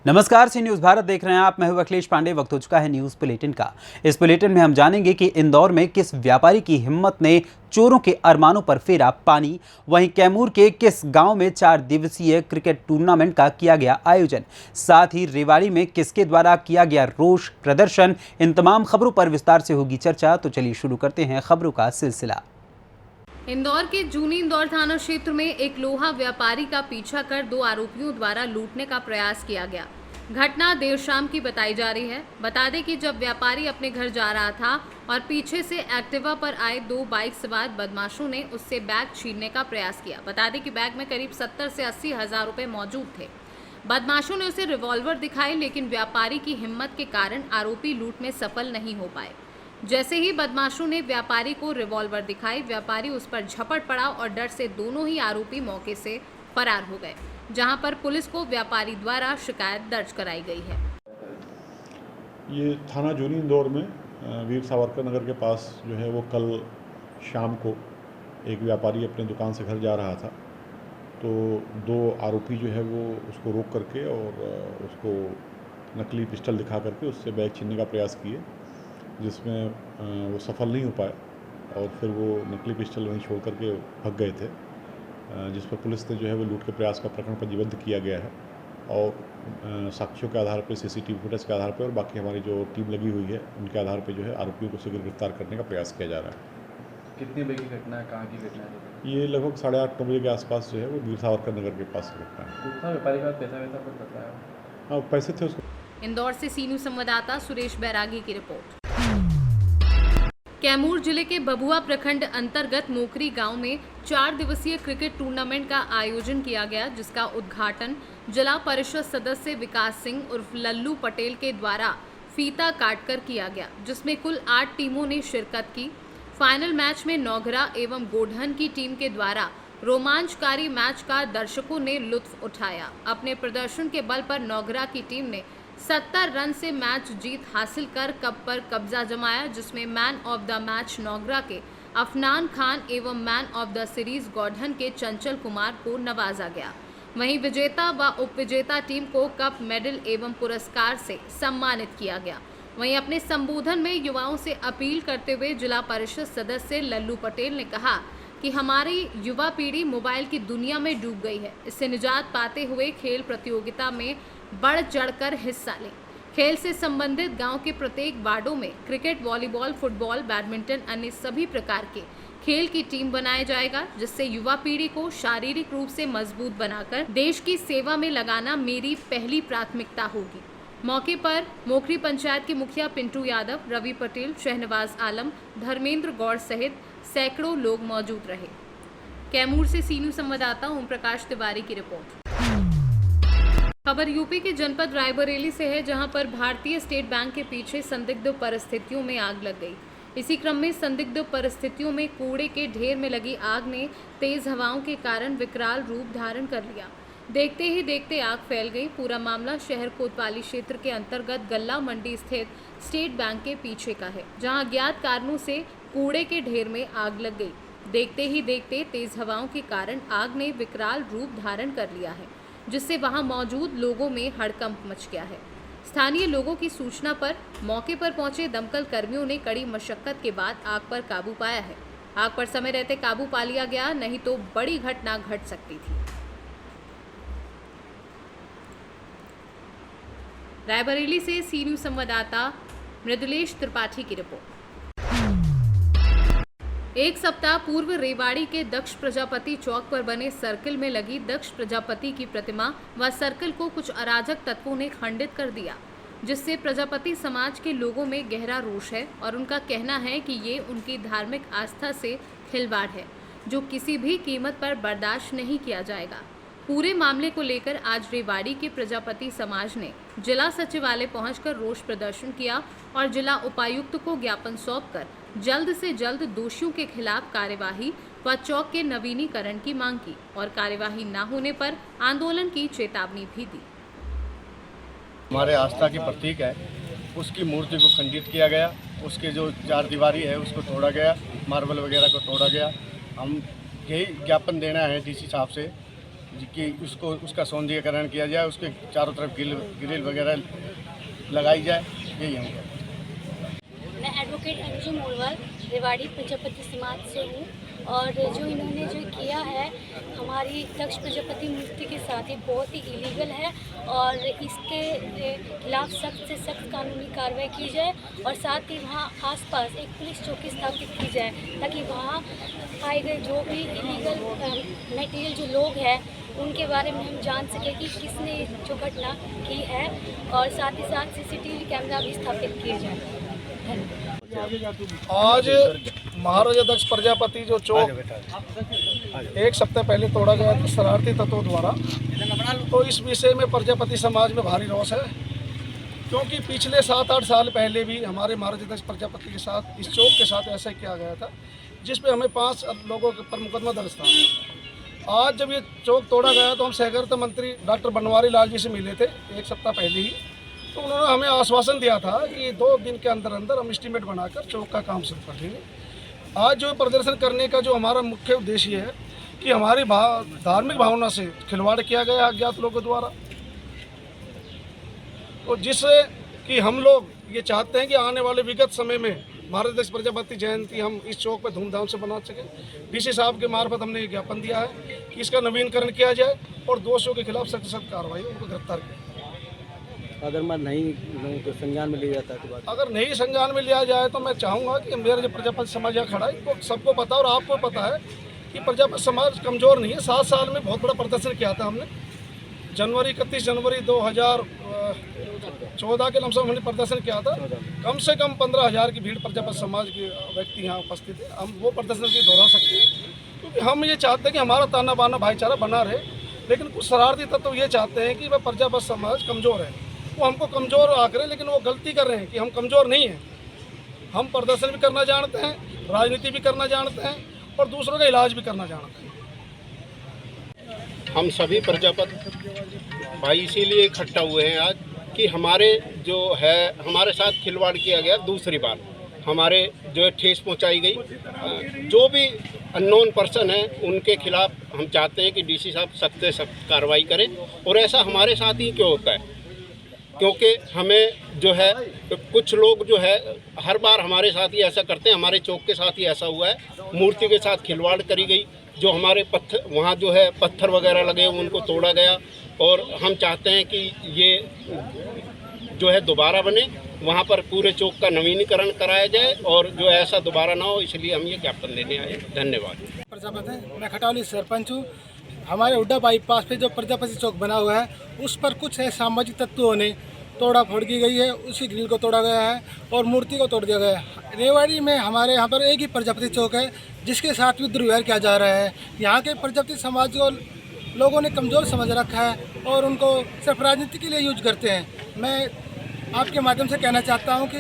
नमस्कार, सी न्यूज़ भारत देख रहे हैं आप। मैं हूं अखिलेश पांडे। वक्त हो चुका है न्यूज़ बुलेटिन का। इस बुलेटिन में हम जानेंगे कि इंदौर में किस व्यापारी की हिम्मत ने चोरों के अरमानों पर फेरा पानी। वहीं कैमूर के किस गांव में 4 दिवसीय क्रिकेट टूर्नामेंट का किया गया आयोजन। साथ ही रेवाड़ी में किसके द्वारा किया गया रोष प्रदर्शन। इन तमाम खबरों पर विस्तार से होगी चर्चा। तो चलिए शुरू करते हैं खबरों का सिलसिला। इंदौर के जूनी इंदौर थाना क्षेत्र में एक लोहा व्यापारी का पीछा कर 2 आरोपियों द्वारा लूटने का प्रयास किया गया। घटना देर शाम की बताई जा रही है। बता दें कि जब व्यापारी अपने घर जा रहा था और पीछे से एक्टिवा पर आए 2 बाइक सवार बदमाशों ने उससे बैग छीनने का प्रयास किया। बता दें कि बैग में करीब 70 से 80 हजार रुपए मौजूद थे। बदमाशों ने उसे रिवॉल्वर दिखाई, लेकिन व्यापारी की हिम्मत के कारण आरोपी लूट में सफल नहीं हो पाए। जैसे ही बदमाशों ने व्यापारी को रिवॉल्वर दिखाई, व्यापारी उस पर झपट पड़ा और डर से दोनों ही आरोपी मौके से फरार हो गए, जहां पर पुलिस को व्यापारी द्वारा शिकायत दर्ज कराई गई है। ये थाना जूनी इंदौर में वीर सावरकर नगर के पास जो है वो कल शाम को एक व्यापारी अपने दुकान से घर जा रहा था, तो 2 आरोपी जो है वो उसको रोक करके और उसको नकली पिस्टल दिखा करके उससे बैग छीनने का प्रयास किए, जिसमें वो सफल नहीं हो पाए और फिर वो नकली पिस्टल वहीं छोड़ करके भाग गए थे, जिस पर पुलिस ने जो है वो लूट के प्रयास का प्रकरण पंजीबद्ध किया गया है और साक्ष्यों के आधार पर, सीसीटीवी फुटेज के आधार पर और बाकी हमारी जो टीम लगी हुई है उनके आधार पर जो है आरोपियों को शीघ्र गिरफ्तार करने का प्रयास किया जा रहा है। कितने बजे की घटना है, कहाँ की घटना है? ये लगभग 8:30-9 बजे के आसपास जो है वो वीर सावरकर नगर के पास की घटना है। कितना व्यापारी का पैसा वैसा कुछ बताया? हाँ, पैसे थे उसको। इंदौर से सी न्यूज़ संवाददाता सुरेश बैरागी की रिपोर्ट। कैमूर जिले के बबुआ प्रखंड अंतर्गत मोकरी गांव में 4 दिवसीय क्रिकेट टूर्नामेंट का आयोजन किया गया, जिसका उद्घाटन जिला परिषद सदस्य विकास सिंह उर्फ लल्लू पटेल के द्वारा फीता काटकर किया गया, जिसमें कुल 8 टीमों ने शिरकत की। फाइनल मैच में नौघरा एवं गोढन की टीम के द्वारा रोमांचकारी मैच का दर्शकों ने लुत्फ उठाया। अपने प्रदर्शन के बल पर नौघरा की टीम ने 70 रन से मैच जीत हासिल कर कप पर कब्जा जमाया, जिसमें मैन ऑफ द मैच नौगरा के अफनान खान एवं मैन ऑफ द सीरीज गौढन के चंचल कुमार को नवाजा गया। वहीं विजेता व उपविजेता टीम को कप, मेडल एवं पुरस्कार से सम्मानित किया गया। वहीं अपने संबोधन में युवाओं से अपील करते हुए जिला परिषद सदस्य लल्लू पटेल ने कहा कि हमारी युवा पीढ़ी मोबाइल की दुनिया में डूब गई है। इससे निजात पाते हुए खेल प्रतियोगिता में बढ़ चढ़कर हिस्सा लें। खेल से संबंधित गांव के प्रत्येक वार्डों में क्रिकेट, वॉलीबॉल, फुटबॉल, बैडमिंटन, अन्य सभी प्रकार के खेल की टीम बनाया जाएगा, जिससे युवा पीढ़ी को शारीरिक रूप से मजबूत बनाकर देश की सेवा में लगाना मेरी पहली प्राथमिकता होगी। मौके पर मोकरी पंचायत के मुखिया पिंटू यादव, रवि पटेल, शहनवाज आलम, धर्मेंद्र गौड़ सहित सैकड़ों लोग मौजूद रहे। कैमूर से सी न्यूज़ संवाददाता ओम प्रकाश तिवारी की रिपोर्ट। खबर यूपी के जनपद रायबरेली से है, जहां पर भारतीय स्टेट बैंक के पीछे संदिग्ध परिस्थितियों में आग लग गई। इसी क्रम में संदिग्ध परिस्थितियों में कूड़े के ढेर में लगी आग ने तेज हवाओं के कारण विकराल रूप धारण कर लिया। देखते ही देखते आग फैल गई। पूरा मामला शहर कोतवाली क्षेत्र के अंतर्गत गल्ला मंडी स्थित स्टेट बैंक के पीछे का है, जहां अज्ञात कारणों से कूड़े के ढेर में आग लग गई। देखते ही देखते तेज हवाओं के कारण आग ने विकराल रूप धारण कर लिया है, जिससे वहां मौजूद लोगों में हड़कंप मच गया है। स्थानीय लोगों की सूचना पर मौके पर पहुंचे दमकल कर्मियों ने कड़ी मशक्कत के बाद आग पर काबू पाया है। आग पर समय रहते काबू पा लिया गया, नहीं तो बड़ी घटना घट सकती थी। रायबरेली से सी न्यूज़ संवाददाता मृदुलेश त्रिपाठी की रिपोर्ट। एक सप्ताह पूर्व रेवाड़ी के दक्ष प्रजापति चौक पर बने सर्किल में लगी दक्ष प्रजापति की प्रतिमा व सर्किल को कुछ अराजक तत्वों ने खंडित कर दिया, जिससे प्रजापति समाज के लोगों में गहरा रोष है और उनका कहना है कि ये उनकी धार्मिक आस्था से खिलवाड़ है, जो किसी भी कीमत पर बर्दाश्त नहीं किया जाएगा। पूरे मामले को लेकर आज रेवाड़ी के प्रजापति समाज ने जिला सचिवालय पहुंचकर रोष प्रदर्शन किया और जिला उपायुक्त को ज्ञापन सौंपकर जल्द से जल्द दोषियों के खिलाफ कार्यवाही व चौक के नवीनीकरण की मांग की और कार्यवाही न होने पर आंदोलन की चेतावनी भी दी। हमारे आस्था की प्रतीक है, उसकी मूर्ति को खंडित किया गया, उसके जो 4 दीवारी है उसको तोड़ा गया, मार्बल वगैरह को तोड़ा गया। हम यही ज्ञापन देना है डीसी साहब से कि उसका सौंदर्यीकरण किया जाए, उसके चारों तरफ ग्रिल वगैरह लगाई जाए। यही हम कहते हैं। मैं एडवोकेट अंजू मोरवाल रेवाड़ी प्रजापति समाज से हूँ और जो इन्होंने जो किया है हमारी दक्ष प्रजापति मूर्ति के साथ ही बहुत ही इलीगल है और इसके खिलाफ सख्त से सख्त कानूनी कार्रवाई की जाए और साथ ही वहाँ आसपास एक पुलिस चौकी स्थापित की जाए ताकि वहाँ आए गए जो भी इलीगल मटेरियल जो लोग हैं उनके बारे में हम जान सकें कि किसने जो घटना की है और साथ ही साथ CCTV कैमरा भी स्थापित किए जाए। आज महाराजा दक्ष प्रजापति जो चौक एक सप्ताह पहले तोड़ा गया था शरारती तत्वों द्वारा, तो इस विषय में प्रजापति समाज में भारी रोष है, क्योंकि पिछले 7-8 साल पहले भी हमारे महाराजा दक्ष प्रजापति के साथ इस चौक के साथ ऐसा किया गया था, जिस पे हमें 5 लोगों के पर मुकदमा दर्ज था। आज जब ये चौक तोड़ा गया तो हम सहकारिता मंत्री डॉक्टर बनवारी लाल जी से मिले थे एक सप्ताह पहले ही, तो उन्होंने हमें आश्वासन दिया था कि 2 दिन के अंदर अंदर हम एस्टीमेट बनाकर चौक का काम शुरू कर देंगे। आज जो प्रदर्शन करने का जो हमारा मुख्य उद्देश्य है कि हमारी धार्मिक भावना से खिलवाड़ किया गया अज्ञात लोगों द्वारा, तो जिससे कि हम लोग ये चाहते हैं कि आने वाले विगत समय में महाराजा दक्ष प्रजापति जयंती हम इस चौक पर धूमधाम से बना सकें। DC साहब के मार्फत हमने ये ज्ञापन दिया है कि इसका नवीनीकरण किया जाए और दोषियों के खिलाफ सख्त सख्त कार्रवाई उनको गिरफ्तार किया। अगर मैं नहीं तो संज्ञान में लिया जाता है तो बात, अगर नहीं संज्ञान में लिया जाए तो मैं चाहूँगा कि मेरा जो प्रजापति समाज यहाँ खड़ा है इनको सबको पता और आपको पता है कि प्रजापति समाज कमज़ोर नहीं है। 7 साल में बहुत बड़ा प्रदर्शन किया था हमने। 31 जनवरी 2014 के लमसम हमने प्रदर्शन किया था। कम से कम 15,000 की भीड़ प्रजापति समाज के व्यक्ति यहाँ उपस्थित है। हम वो प्रदर्शन भी दोहरा सकते हैं, क्योंकि हम ये चाहते हैं कि हमारा ताना बाना भाईचारा बना रहे, लेकिन कुछ शरारती तत्व ये चाहते हैं कि वह प्रजापति समाज कमज़ोर है, वो हमको कमज़ोर आंक रहे हैं, लेकिन वो गलती कर रहे हैं कि हम कमज़ोर नहीं हैं। हम प्रदर्शन भी करना जानते हैं, राजनीति भी करना जानते हैं और दूसरों का इलाज भी करना जानते हैं। हम सभी प्रजापति भाई इसीलिए इकट्ठा हुए हैं आज कि हमारे जो है हमारे साथ खिलवाड़ किया गया, दूसरी बार हमारे जो है ठेस पहुंचाई गई। जो भी अननोन पर्सन है उनके खिलाफ हम चाहते हैं कि DC साहब सख्त से सख्त कार्रवाई करें। और ऐसा हमारे साथ ही क्यों होता है, क्योंकि हमें जो है कुछ लोग जो है हर बार हमारे साथ ही ऐसा करते हैं। हमारे चौक के साथ ही ऐसा हुआ है, मूर्ति के साथ खिलवाड़ करी गई, जो हमारे पत्थर वहाँ जो है पत्थर वगैरह लगे उनको तोड़ा गया। और हम चाहते हैं कि ये जो है दोबारा बने, वहाँ पर पूरे चौक का नवीनीकरण कराया जाए और जो ऐसा दोबारा ना हो, इसलिए हम ये ज्ञापन देने आए। धन्यवाद। प्रजापति, मैं खटौली सरपंच हूँ। हमारे हुड्डा बाईपास पे जो प्रजापति चौक बना हुआ है उस पर कुछ सामाजिक तत्वों ने तोड़ा फोड़ की गई है, उसी ग्रिल को तोड़ा गया है और मूर्ति को तोड़ दिया गया है। रेवाड़ी में हमारे यहाँ पर एक ही प्रजापति चौक है जिसके साथ भी दुर्व्यवहार किया जा रहा है। यहाँ के प्रजापति समाज को लोगों ने कमज़ोर समझ रखा है और उनको सिर्फ राजनीति के लिए यूज करते हैं। मैं आपके माध्यम से कहना चाहता हूँ कि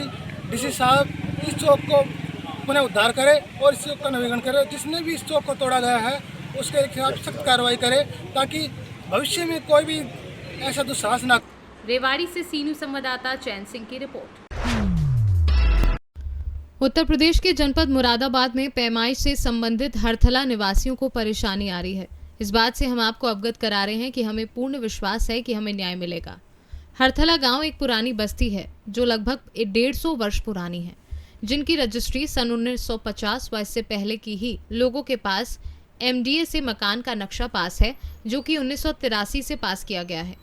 DC साहब इस चौक को पुनः उद्धार करे और इस चौक का नवीनीकरण करे। जिसने भी इस चौक को तोड़ा गया है उसके खिलाफ सख्त कार्रवाई करे ताकि भविष्य में कोई भी ऐसा दुस्साहस ना। रेवाड़ी से सीनू संवाददाता चैन सिंह की रिपोर्ट। उत्तर प्रदेश के जनपद मुरादाबाद में पैमाइश से संबंधित हरथला निवासियों को परेशानी आ रही है। इस बात से हम आपको अवगत करा रहे हैं कि हमें पूर्ण विश्वास है कि हमें न्याय मिलेगा। हरथला गांव एक पुरानी बस्ती है जो लगभग 150 वर्ष पुरानी है, जिनकी रजिस्ट्री सन 1950 व इससे पहले की ही लोगों के पास MDA से मकान का नक्शा पास है, जो कि 1983 से पास किया गया है।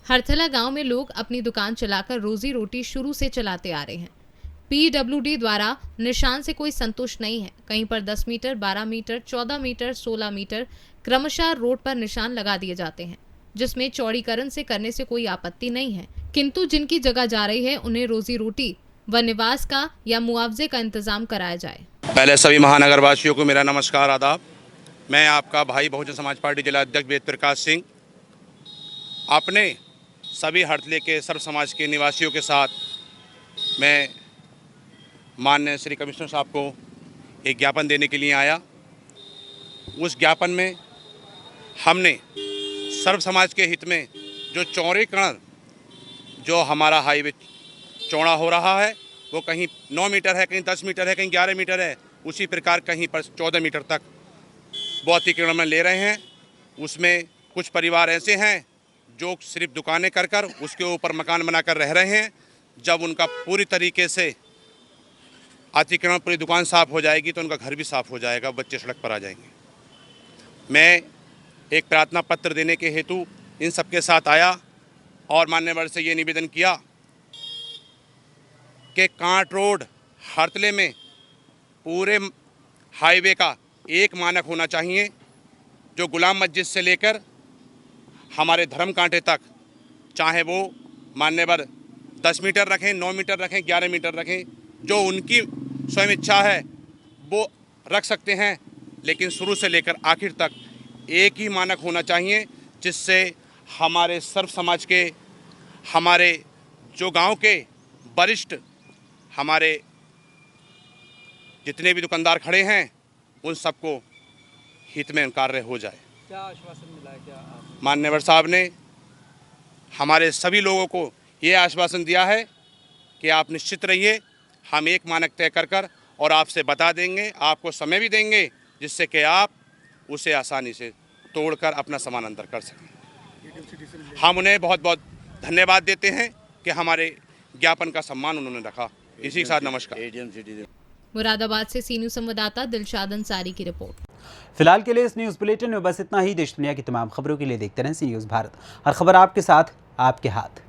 हरथला गांव में लोग अपनी दुकान चलाकर रोजी रोटी शुरू से चलाते आ रहे हैं। PWD द्वारा निशान से कोई संतुष्ट नहीं है। कहीं पर 10 मीटर, 12 मीटर, 14 मीटर, 16 मीटर क्रमशः रोड पर निशान लगा दिए जाते हैं, जिसमें चौड़ीकरण से करने से कोई आपत्ति नहीं है, किंतु जिनकी जगह जा रही है उन्हें रोजी रोटी व निवास का या मुआवजे का इंतजाम कराया जाए। पहले सभी महानगर वासियों को मेरा नमस्कार, आदाब। मैं आपका भाई बहुजन समाज पार्टी जिला अध्यक्ष वेद प्रकाश सिंह अपने सभी हरथले के सर्व समाज के निवासियों के साथ मैं माननीय श्री कमिश्नर साहब को एक ज्ञापन देने के लिए आया। उस ज्ञापन में हमने सर्व समाज के हित में जो चौड़ीकरण जो हमारा हाईवे चौड़ा हो रहा है वो कहीं 9 मीटर है, कहीं 10 मीटर है, कहीं 11 मीटर है, उसी प्रकार कहीं पर 14 मीटर तक भौतिकीकरण में ले रहे हैं। उसमें कुछ परिवार ऐसे हैं जो सिर्फ दुकानें कर कर उसके ऊपर मकान बनाकर रह रहे हैं। जब उनका पूरी तरीके से अतिक्रमण, पूरी दुकान साफ़ हो जाएगी तो उनका घर भी साफ़ हो जाएगा, बच्चे सड़क पर आ जाएंगे। मैं एक प्रार्थना पत्र देने के हेतु इन सबके साथ आया और मान्यवर से ये निवेदन किया कि कांट रोड हरतले में पूरे हाईवे का एक मानक होना चाहिए, जो गुलाम मस्जिद से लेकर हमारे धर्म कांटे तक, चाहे वो मान्यवर 10 मीटर रखें, 9 मीटर रखें, 11 मीटर रखें, जो उनकी स्वयं इच्छा है वो रख सकते हैं, लेकिन शुरू से लेकर आखिर तक एक ही मानक होना चाहिए, जिससे हमारे सर्व समाज के, हमारे जो गांव के वरिष्ठ, हमारे जितने भी दुकानदार खड़े हैं उन सबको हित में कार्य हो जाए। क्या आश्वासन मिला है? क्या मान्यवर साहब ने हमारे सभी लोगों को ये आश्वासन दिया है कि आप निश्चित रहिए, हम एक मानक तय कर और आपसे बता देंगे, आपको समय भी देंगे, जिससे कि आप उसे आसानी से तोड़कर अपना सामान अंदर कर सकें। हम उन्हें बहुत बहुत धन्यवाद देते हैं कि हमारे ज्ञापन का सम्मान उन्होंने रखा। इसी के साथ नमस्कार। मुरादाबाद से सीनू संवाददाता दिलशाद अंसारी की रिपोर्ट। फिलहाल के लिए इस न्यूज़ बुलेटिन में बस इतना ही। देश दुनिया की तमाम खबरों के लिए देखते रहें सी न्यूज़ भारत। हर खबर आपके साथ, आपके हाथ।